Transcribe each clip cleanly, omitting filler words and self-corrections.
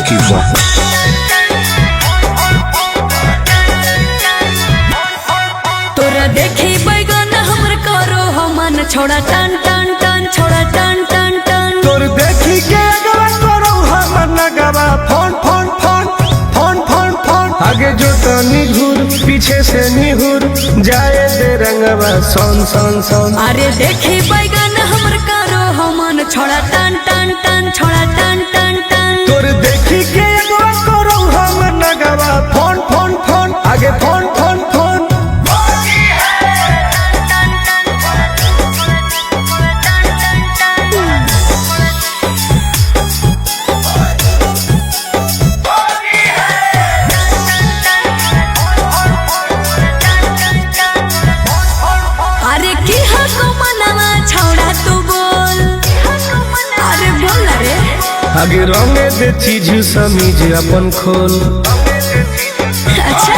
execution. तोरा देखी बैगन हमर करो हमन छोड़ा टन टन टन छोड़ा टन टन टन तोर देखी के अगवा करो हमर नगवा phone phone phone phone phone phone आगे जो तनी घूर पीछे से निहुर जाए दे रंगवा सोन सोन सोन। अरे देखी बैगन हमर करो हमन छोड़ा टन टन टन छोड़ा टन टन टन तोर देखी के अगवा करो हमर नगवा फोन फोन फोन आगे फोन फोन फोन। अरे की हको मनवा छोड़ा तू बोल अरे बोल रे आगे रंगे दे चीज समीज अपन खोल। अच्छा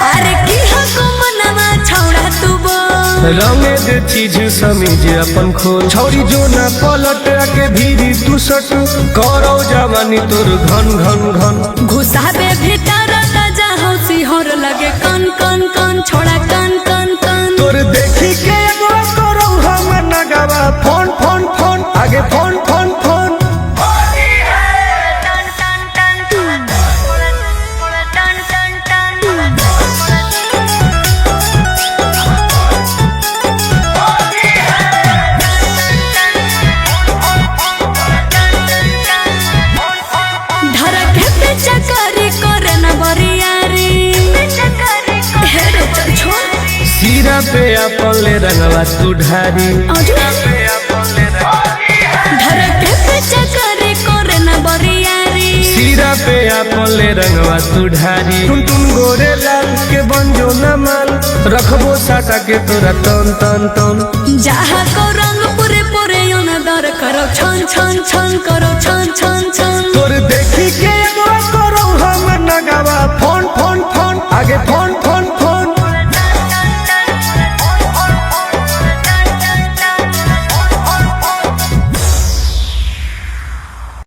अरे की हको मनवा छोड़ा तू बोल रंगे दे चीज समीज अपन खोल। छौरी जो ना पलट के भीरी तू सट करो जवानी तोर घन घन घन। घुसाबे भीतर ताजा हौसी होर लगे कन कन कन छोड़ा कन कन कन तोर देखी के एगो करो हमर नगवा फोन फोन फोन आगे फोन फोन फोन। धरके पे चकारी करे न बरियारी हे रे चल छोड़ सीरा पे अपन ले रंगवा तू ढारी। धरके पे चकारी करे न बरियारी सीरा पे अपन ले रंगवा तू ढारी। टुन टुन गोरे लाल के बंजो न माल रखबो साटा के तोरा तन तन तन। जहाँ को रंग पूरे पूरे योन दर करो छन छन छन करो छन छन छन